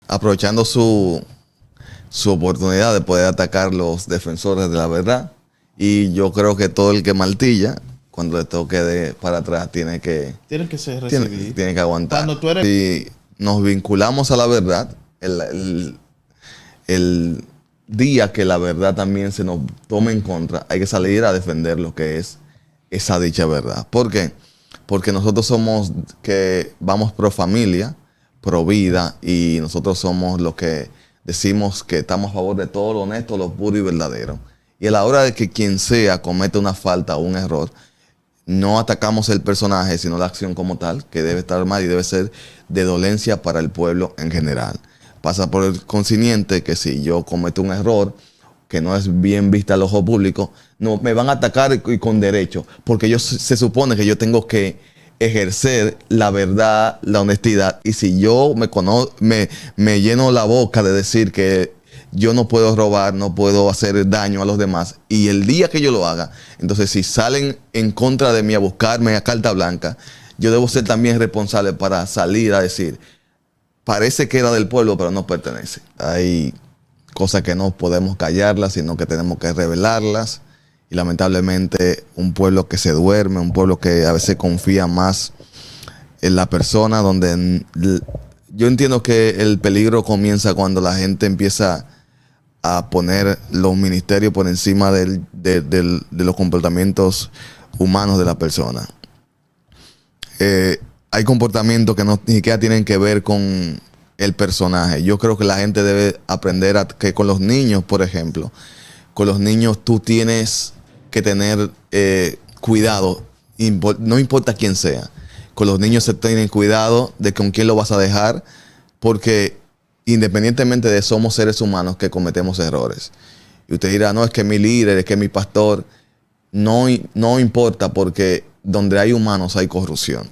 aprovechando su oportunidad de poder atacar los defensores de la verdad. Y yo creo que todo el que martilla, cuando le toque para atrás, tiene que ser recibido. Tiene que aguantar. Cuando tú eres... Si nos vinculamos a la verdad, el día que la verdad también se nos tome en contra, hay que salir a defender lo que es esa dicha verdad. ¿Por qué? Porque nosotros somos que vamos pro familia, pro vida, y nosotros somos los que decimos que estamos a favor de todo lo honesto, lo puro y verdadero. Y a la hora de que quien sea cometa una falta o un error, no atacamos el personaje, sino la acción como tal, que debe estar mal y debe ser de dolencia para el pueblo en general. Pasa por el consciente que si yo cometo un error que no es bien vista al ojo público, no me van a atacar y con derecho, porque se supone que yo tengo que ejercer la verdad, la honestidad, y si yo me lleno la boca de decir que yo no puedo robar, no puedo hacer daño a los demás, y el día que yo lo haga, entonces si salen en contra de mí a buscarme a carta blanca, yo debo ser también responsable para salir a decir, parece que era del pueblo, pero no pertenece. Hay cosas que no podemos callarlas, sino que tenemos que revelarlas. Y lamentablemente un pueblo que se duerme, un pueblo que a veces confía más en la persona, donde yo entiendo que el peligro comienza cuando la gente empieza a poner los ministerios por encima de los comportamientos humanos de la persona. Hay comportamientos que ni siquiera tienen que ver con el personaje. Yo creo que la gente debe aprender que con los niños, por ejemplo, con los niños tú tienes que tener cuidado, no importa quién sea. Con los niños se tiene cuidado de con quién lo vas a dejar, porque independientemente de somos seres humanos que cometemos errores. Y usted dirá, no, es que mi líder, es que mi pastor, no importa, porque donde hay humanos hay corrupción.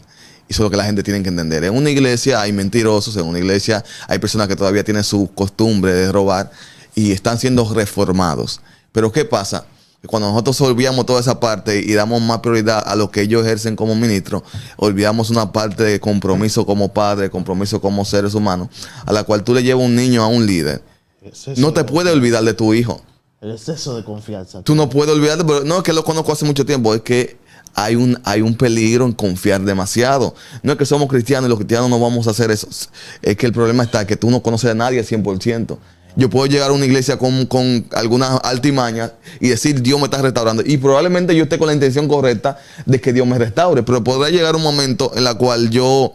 Y eso es lo que la gente tiene que entender. En una iglesia hay mentirosos, en una iglesia hay personas que todavía tienen su costumbre de robar y están siendo reformados. Pero ¿qué pasa? Que cuando nosotros olvidamos toda esa parte y damos más prioridad a lo que ellos ejercen como ministros, olvidamos una parte de compromiso como padre, compromiso como seres humanos, a la cual tú le llevas un niño a un líder. No te puedes olvidar de tu hijo. El exceso de confianza. Tú no puedes olvidarte, pero no es que lo conozco hace mucho tiempo, es que hay un peligro en confiar demasiado. No es que somos cristianos y los cristianos no vamos a hacer eso. Es que el problema está que tú no conoces a nadie al 100%. Yo puedo llegar a una iglesia con algunas altimañas y decir, Dios me está restaurando. Y probablemente yo esté con la intención correcta de que Dios me restaure. Pero podrá llegar un momento en el cual yo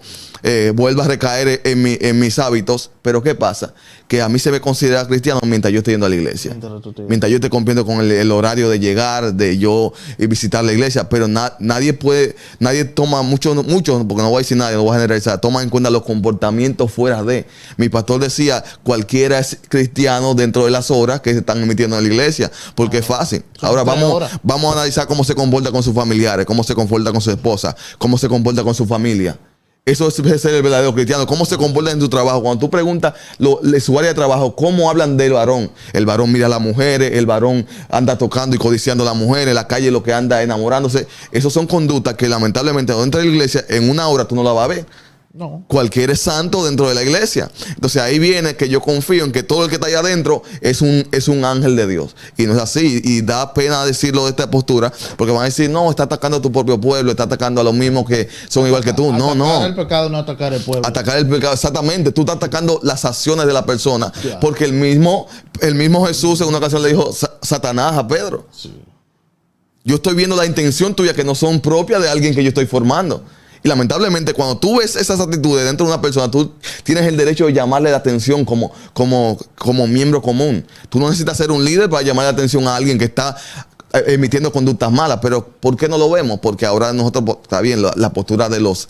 vuelva a recaer en mis hábitos. Pero ¿qué pasa? Que a mí se me considera cristiano mientras yo estoy yendo a la iglesia. Mientras yo esté cumpliendo con el horario de llegar, de yo visitar la iglesia. Pero nadie toma mucho, porque no voy a decir nadie, no voy a generalizar, toma en cuenta los comportamientos fuera de. Mi pastor decía, cualquiera es cristiano dentro de las horas que se están emitiendo en la iglesia, porque es fácil. Ahora vamos a analizar cómo se comporta con sus familiares, cómo se comporta con su esposa, cómo se comporta con su familia. Eso es ser el verdadero cristiano. ¿Cómo se comporta en tu trabajo? Cuando tú preguntas su área de trabajo, ¿cómo hablan del varón? El varón mira a las mujeres, el varón anda tocando y codiciando a las mujeres, en la calle lo que anda enamorándose. Esas son conductas que lamentablemente cuando entra a la iglesia, en una hora tú no la vas a ver. No. Cualquiera es santo dentro de la iglesia. Entonces ahí viene que yo confío en que todo el que está allá adentro es un ángel de Dios. Y no es así. Y da pena decirlo de esta postura, porque van a decir, no, está atacando a tu propio pueblo, está atacando a los mismos que son igual que tú. No. Atacar el pecado, no atacar el pueblo. Atacar el pecado, exactamente. Tú estás atacando las acciones de la persona. Yeah. Porque el mismo Jesús en una ocasión le dijo Satanás a Pedro. Sí. Yo estoy viendo la intención tuya que no son propias de alguien que yo estoy formando. Y lamentablemente cuando tú ves esas actitudes dentro de una persona, tú tienes el derecho de llamarle la atención como miembro común. Tú no necesitas ser un líder para llamarle la atención a alguien que está emitiendo conductas malas. Pero ¿por qué no lo vemos? Porque ahora nosotros, está bien, la postura de los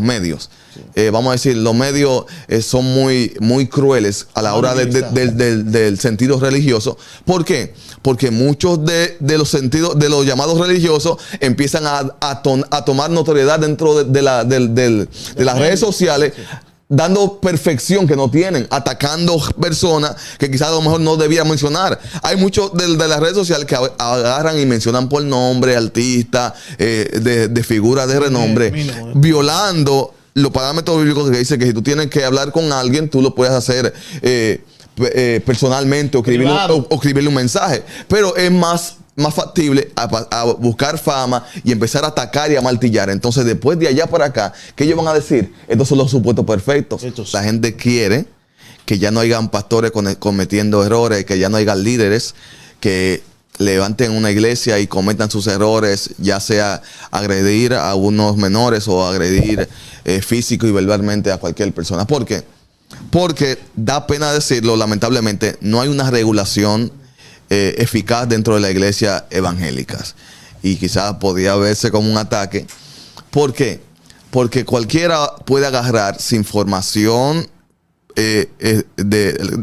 medios. Sí. Vamos a decir, los medios son muy crueles a la hora del sentido religioso. ¿Por qué? Porque muchos de los sentidos, de los llamados religiosos, empiezan a tomar notoriedad dentro de las redes sociales. Sí. Dando perfección que no tienen, atacando personas que quizás a lo mejor no debía mencionar. Hay muchos de las redes sociales que agarran y mencionan por nombre artistas, de figuras de renombre, violando los parámetros bíblicos que dice que si tú tienes que hablar con alguien, tú lo puedes hacer personalmente o escribirle un mensaje. Pero es más factible a buscar fama y empezar a atacar y a martillar. Entonces, después de allá para acá, ¿qué ellos van a decir? Estos son los supuestos perfectos. La gente quiere que ya no hayan pastores cometiendo errores, que ya no hayan líderes que levanten una iglesia y cometan sus errores, ya sea agredir a unos menores o agredir físico y verbalmente a cualquier persona. ¿Por qué? Porque da pena decirlo, lamentablemente, no hay una regulación eficaz dentro de la iglesia evangélicas. Y quizás podría verse como un ataque. ¿Por qué? Porque cualquiera puede agarrar sin formación de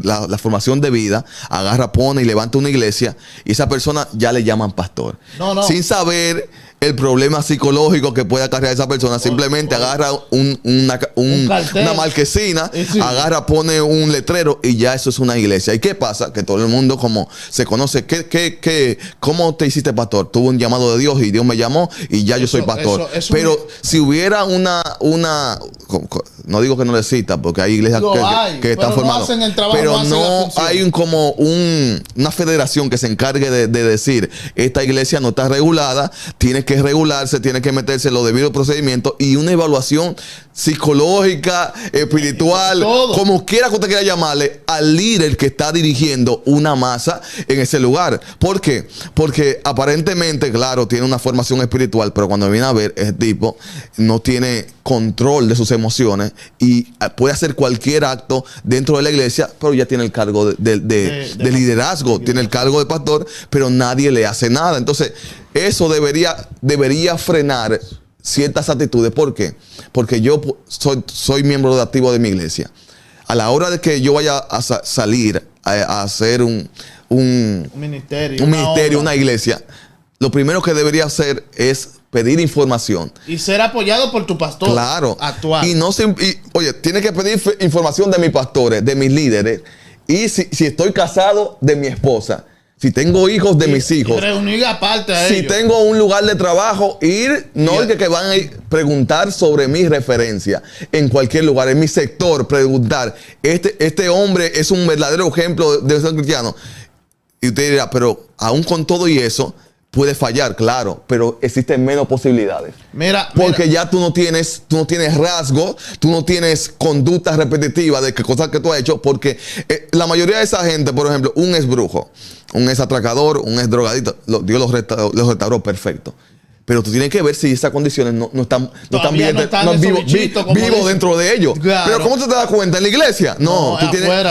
la formación de vida, agarra, pone y levanta una iglesia y esa persona ya le llaman pastor. Sin saber el problema psicológico que puede acarrear esa persona, simplemente agarra una marquesina, agarra, pone un letrero y ya eso es una iglesia. ¿Y qué pasa? Que todo el mundo como se conoce, ¿cómo te hiciste pastor? Tuve un llamado de Dios y Dios me llamó y ya yo soy pastor. Pero si hubiera no digo que no necesita, porque hay iglesias que están formadas, pero no hay una federación que se encargue de decir, esta iglesia no está regulada, tiene que regularse, tiene que meterse en los debidos procedimientos y una evaluación psicológica, espiritual, como quiera que usted quiera llamarle, al líder que está dirigiendo una masa en ese lugar. ¿Por qué? Porque aparentemente, claro, tiene una formación espiritual, pero cuando viene a ver, ese tipo no tiene control de sus emociones y puede hacer cualquier acto dentro de la iglesia, pero ya tiene el cargo de liderazgo, tiene el cargo de pastor, pero nadie le hace nada. Entonces, eso debería frenar ciertas actitudes. ¿Por qué? Porque yo soy miembro activo de mi iglesia. A la hora de que yo vaya a salir a hacer un ministerio, una iglesia, lo primero que debería hacer es pedir información. Y ser apoyado por tu pastor. Claro. Actual. Oye, tiene que pedir información de mis pastores, de mis líderes. Y si estoy casado, de mi esposa. Si tengo hijos, de mis hijos. Reunir aparte a si ellos. tengo un lugar de trabajo, que van a preguntar sobre mi referencia en cualquier lugar, en mi sector, preguntar, este hombre es un verdadero ejemplo de ser cristiano. Y usted dirá, pero aún con todo y eso, puede fallar, claro, pero existen menos posibilidades. Porque ya tú no tienes rasgos, tú no tienes conductas repetitivas de cosas que tú has hecho, porque la mayoría de esa gente, por ejemplo, un ex brujo, un ex atracador, un ex drogadito, Dios los restauró perfecto. Pero tú tienes que ver si esas condiciones no están bien, vivo dentro de ellos. Claro. Pero ¿cómo te das cuenta? ¿En la iglesia? No, tú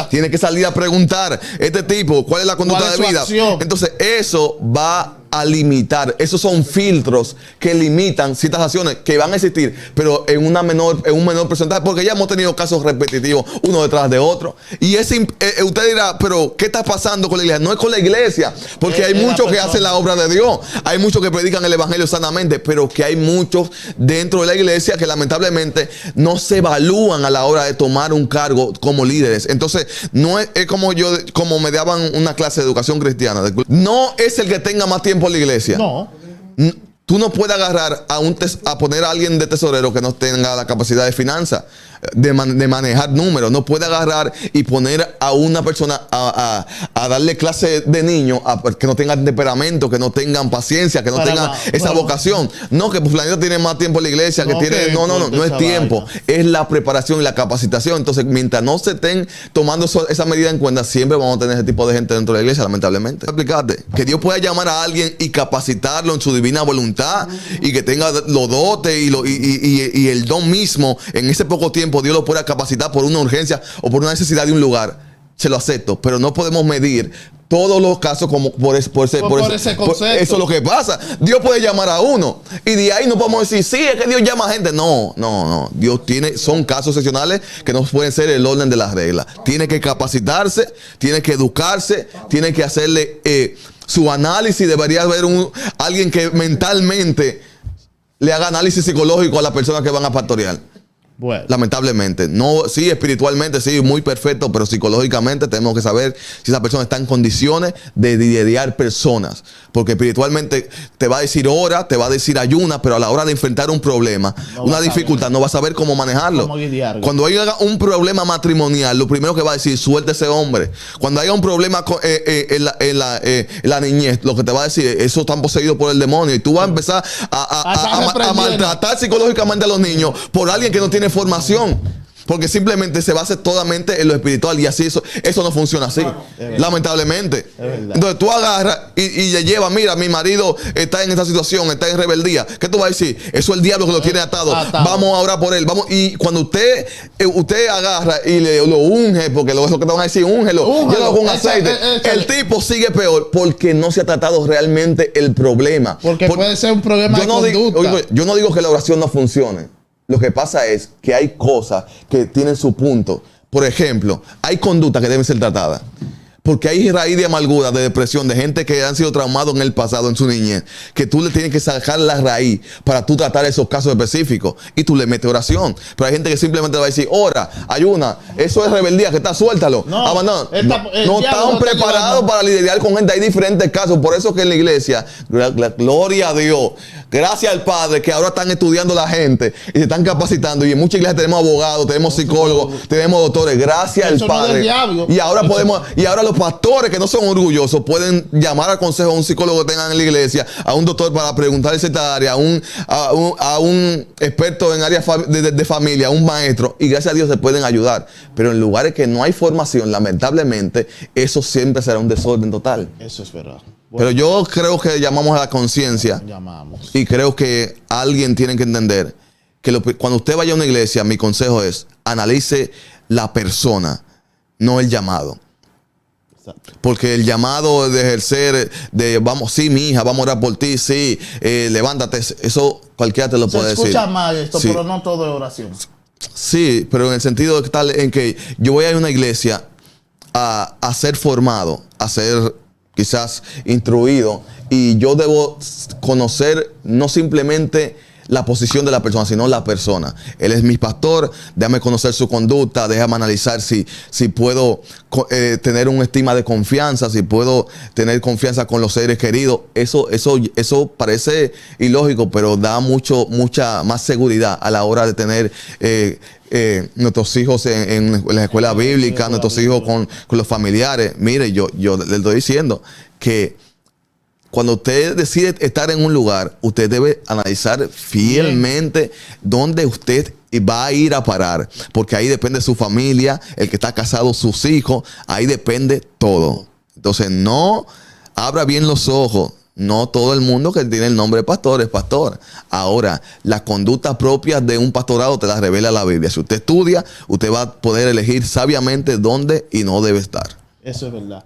tienes que salir a preguntar, este tipo, ¿cuál es la conducta de vida? Entonces, eso va a limitar. Esos son filtros que limitan ciertas acciones que van a existir, pero en un menor porcentaje, porque ya hemos tenido casos repetitivos uno detrás de otro. Y usted dirá, pero ¿qué está pasando con la iglesia? No es con la iglesia, porque hay muchos que hacen la obra de Dios, hay muchos que predican el evangelio sanamente, pero que hay muchos dentro de la iglesia que lamentablemente no se evalúan a la hora de tomar un cargo como líderes. Entonces, no es como me daban una clase de educación cristiana. No es el que tenga más tiempo en la iglesia. No. Tú no puedes agarrar a poner a alguien de tesorero que no tenga la capacidad de finanzas, de manejar números. No puede agarrar y poner a una persona a darle clase de niños que no tengan temperamento, que no tengan paciencia, que no tengan esa vocación. No, que planeta tiene más tiempo en la iglesia, no es tiempo. Es la preparación y la capacitación. Entonces, mientras no se estén tomando esa medida en cuenta, siempre vamos a tener ese tipo de gente dentro de la iglesia, lamentablemente. Explicarte que Dios pueda llamar a alguien y capacitarlo en su divina voluntad y que tenga los dotes y el don mismo en ese poco tiempo. Dios lo pueda capacitar por una urgencia o por una necesidad de un lugar, se lo acepto, pero no podemos medir todos los casos como por ese concepto. Eso es lo que pasa. Dios puede llamar a uno y de ahí no podemos decir, sí, es que Dios llama a gente. No. Dios son casos excepcionales que no pueden ser el orden de las reglas. Tiene que capacitarse, tiene que educarse, tiene que hacerle su análisis. Debería haber alguien que mentalmente le haga análisis psicológico a las personas que van a pastorear. Bueno. Lamentablemente. No, sí, espiritualmente, sí, muy perfecto, pero psicológicamente tenemos que saber si esa persona está en condiciones de lidiar personas. Porque espiritualmente te va a decir ora, te va a decir ayuna, pero a la hora de enfrentar un problema, una dificultad, no va a saber cómo manejarlo. Cómo lidiarlo. Cuando haya un problema matrimonial, lo primero que va a decir, suelta ese hombre. Cuando haya un problema en la niñez, lo que te va a decir, eso están poseídos por el demonio. Y tú vas a empezar a maltratar psicológicamente a los niños por alguien que no tiene formación. Porque simplemente se basa totalmente en lo espiritual. Y así eso no funciona así. Lamentablemente. Entonces tú agarras y le llevas, mira, mi marido está en esta situación, está en rebeldía. ¿Qué tú vas a decir? Eso es el diablo que lo tiene atado. Vamos a orar por él. Vamos. Y cuando usted agarra y lo unge, porque eso que te van a decir, úngelo, llévalo con aceite. El tipo sigue peor porque no se ha tratado realmente el problema. Porque puede ser un problema de conducta. Yo no digo que la oración no funcione. Lo que pasa es que hay cosas que tienen su punto. Por ejemplo, hay conductas que deben ser tratadas. Porque hay raíz de amargura, de depresión, de gente que han sido traumados en el pasado, en su niñez, que tú le tienes que sacar la raíz para tú tratar esos casos específicos. Y tú le metes oración. Pero hay gente que simplemente va a decir, ora, ayuna, eso es rebeldía, que está, suéltalo. No están preparados para lidiar con gente. Hay diferentes casos. Por eso que en la iglesia, gloria a Dios, gracias al Padre, que ahora están estudiando la gente y se están capacitando. Y en muchas iglesias tenemos abogados, tenemos psicólogos, tenemos doctores. Gracias al Padre. Y ahora los pastores que no son orgullosos pueden llamar al consejo a un psicólogo que tengan en la iglesia, a un doctor para preguntar esta área, a un experto en áreas de familia, a un maestro, y gracias a Dios se pueden ayudar. Pero en lugares que no hay formación, lamentablemente, eso siempre será un desorden total. Eso es verdad. Bueno, pero yo creo que llamamos a la conciencia y creo que alguien tiene que entender que cuando usted vaya a una iglesia, mi consejo es analice la persona, no el llamado. Porque el llamado de ejercer, vamos, sí, mi hija, vamos a orar por ti, sí, levántate, eso cualquiera te lo puede decir. Se escucha mal esto, sí. Pero no todo es oración. Sí, pero en el sentido de tal en que yo voy a ir a una iglesia a ser formado, a ser quizás instruido, y yo debo conocer no simplemente la posición de la persona, sino la persona. Él es mi pastor, déjame conocer su conducta, déjame analizar si puedo tener un estima de confianza, si puedo tener confianza con los seres queridos. Eso parece ilógico, pero da mucha más seguridad a la hora de tener nuestros hijos en la escuela bíblica, nuestros hijos con los familiares. Mire, yo le estoy diciendo que cuando usted decide estar en un lugar, usted debe analizar fielmente dónde usted va a ir a parar. Porque ahí depende su familia, el que está casado, sus hijos. Ahí depende todo. Entonces, no abra bien los ojos. No todo el mundo que tiene el nombre de pastor es pastor. Ahora, las conductas propias de un pastorado te las revela la Biblia. Si usted estudia, usted va a poder elegir sabiamente dónde y no debe estar. Eso es verdad.